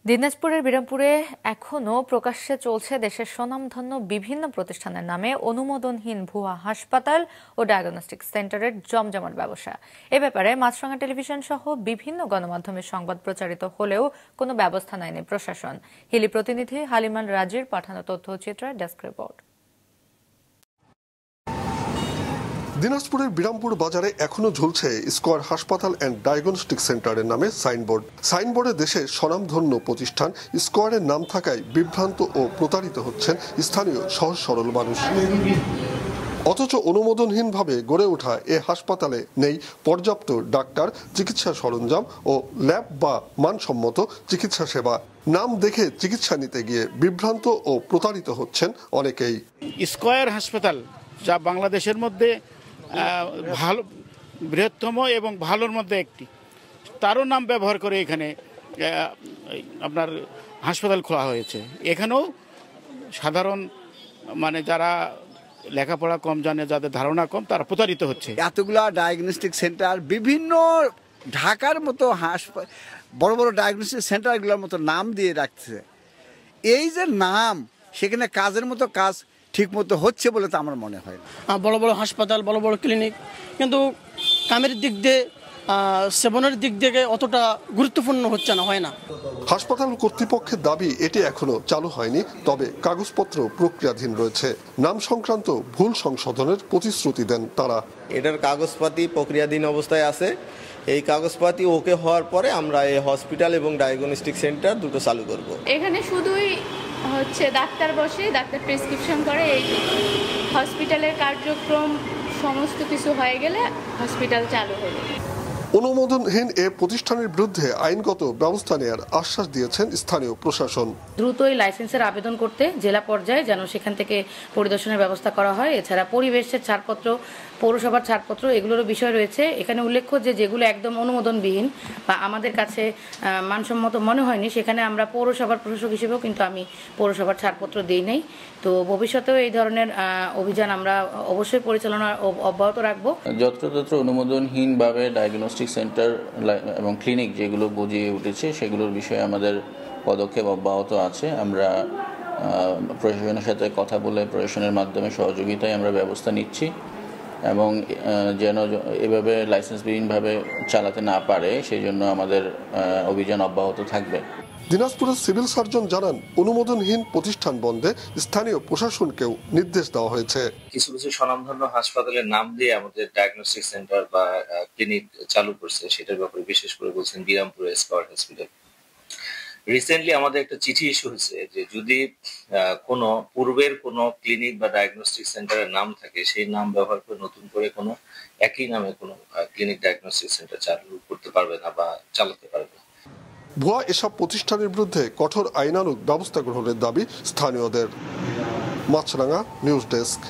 দিনাজপুরের বিরামপুরে এখনো প্রকাশ্যে চলছে দেশের স্বনামধন্য বিভিন্ন প্রতিষ্ঠানের নামে অনুমোদনহীন ভুয়া হাসপাতাল ও ডায়াগনস্টিক সেন্টারের জমজমাট ব্যবসা। এ ব্যাপারে মাছরাঙা টেলিভিশন সহ বিভিন্ন গণমাধ্যমে সংবাদ প্রচারিত হলেও কোনো ব্যবস্থা নেয়নি প্রশাসন। হিলি প্রতিনিধি হালিমান রাজির পাঠানো তথ্যচিত্রের ডেস্ক রিপোর্ট। দিনাজপুরের বিরামপুর বাজারে এখনো ঝুলছে স্কয়ার হাসপাতাল অ্যান্ড ডায়াগনস্টিক সেন্টারের নামে সাইনবোর্ডে দেশের স্বনামধন্য প্রতিষ্ঠান স্কয়ারের নাম থাকায় বিভ্রান্ত ও প্রতারিত হচ্ছেন স্থানীয় সহজ সরল মানুষ। অথচ অনুমোদনহীনভাবে গড়ে ওঠা এ হাসপাতালে নেই পর্যাপ্ত ডাক্তার, চিকিৎসা সরঞ্জাম ও ল্যাব বা মানসম্মত চিকিৎসা সেবা। নাম দেখে চিকিৎসা নিতে গিয়ে বিভ্রান্ত ও প্রতারিত হচ্ছেন অনেকেই। স্কয়ার হাসপাতাল যা বাংলাদেশের মধ্যে ভালো বৃহত্তম এবং ভালোর মধ্যে একটি, তারও নাম ব্যবহার করে এখানে আপনার হাসপাতাল খোলা হয়েছে। এখানেও সাধারণ যারা লেখাপড়া কম জানে, যাদের ধারণা কম, তারা প্রতারিত হচ্ছে। এতগুলা ডায়াগনস্টিক সেন্টার বিভিন্ন ঢাকার মতো বড় বড় ডায়াগনস্টিক সেন্টারগুলোর মতো নাম দিয়ে রাখছে। এই যে নাম, সেখানে কাজের মতো কাজ ঠিক মতো হচ্ছে বলে তো আমার মনে হয় না। বড় বড় হাসপাতাল, বড় বড় ক্লিনিক, কিন্তু কামের দিক দিয়ে, সেবনের দিক থেকে অতটা গুরুত্বপূর্ণ হচ্ছে না, হয় না। হাসপাতাল কর্তৃপক্ষের দাবি এটি এখনো চালু হয়নি, তবে কাগজপত্র প্রক্রিয়াধীন রয়েছে। নাম সংক্রান্ত ভুল সংশোধনের প্রতিশ্রুতি দেন তারা। এটার কাগজপাতি প্রক্রিয়াধীন অবস্থায় আছে। এই কাগজপাতি ওকে হওয়ার পরে আমরা এই হসপিটাল এবং ডায়াগনস্টিক সেন্টার দুটো চালু করব। এখানে শুধুই ডাক্তার বসে, ডাক্তার প্রেসক্রিপশন করে। এই হসপিটালের কার্যক্রম সমস্ত কিছু হয়ে গেলে হসপিটাল চালু হবে। অনুমোদনহীন এ প্রতিষ্ঠানের বিরুদ্ধে আইনগত ব্যবস্থা নেওয়ার আশ্বাস দিয়েছেন স্থানীয় প্রশাসন। দ্রুতই লাইসেন্সের আবেদন করতে জেলা পর্যায়ে যেন সেখান থেকে পরিদর্শনের ব্যবস্থা করা হয়। এছাড়া পরিবেশের ছাড়পত্র, পৌরসভার ছাড়পত্র, এগুলোরও বিষয় রয়েছে। এখানে উল্লেখ্য যেগুলো একদম অনুমোদনবিহীন বা আমাদের কাছে মানসম্মত মনে হয়নি, সেখানে আমরা পৌরসভার প্রশাসক হিসেবেও কিন্তু আমি পৌরসভার ছাড়পত্র দিই নাই। তো ভবিষ্যতেও এই ধরনের অভিযান আমরা অবশ্যই পরিচালনা অব্যাহত রাখবো। যত্রতত্র অনুমোদনহীনভাবে ডায়াগনস্টিক সেন্টার এবং ক্লিনিক যেগুলো বুঝিয়ে উঠেছে, সেগুলোর বিষয়ে আমাদের পদক্ষেপ অব্যাহত আছে। আমরা প্রশাসনের সাথে কথা বলে প্রশাসনের মাধ্যমে সহযোগিতায় আমরা ব্যবস্থা নিচ্ছি এবং যেন এভাবে লাইসেন্সবিহীনভাবে চালাতে না পারে, সেই জন্য আমাদের অভিযান অব্যাহত থাকবে। দিনাজপুরের সিভিল সার্জন জানান, অনুমোদনহীন প্রতিষ্ঠান বন্ধে স্থানীয় প্রশাসনকেও নির্দেশ দেওয়া হয়েছে। কিছু কিছু স্বনামধন্য হাসপাতালের নাম দিয়ে আমাদের ডায়াগনস্টিক সেন্টার বা ক্লিনিক চালু করছে, সেটার ব্যাপারে বিশেষ করে বলছেন বিরামপুরে স্কয়ার হসপিটাল। রিসেন্টলি আমাদের একটা চিঠি ইস্যু হয়েছে যে যদি কোনো পূর্বের কোনো ক্লিনিক বা ডায়াগনস্টিক সেন্টারের নাম থাকে, সেই নাম ব্যবহার করে নতুন করে কোনো একই নামে কোনো ক্লিনিক ডায়াগনস্টিক সেন্টার চালু করতে পারবে না বা চালাতে পারবে না। ভুয়া এসব প্রতিষ্ঠানের বিরুদ্ধে কঠোর আইনানুগ ব্যবস্থা গ্রহণের দাবি স্থানীয়দের। মাছরাঙা নিউজ ডেস্ক।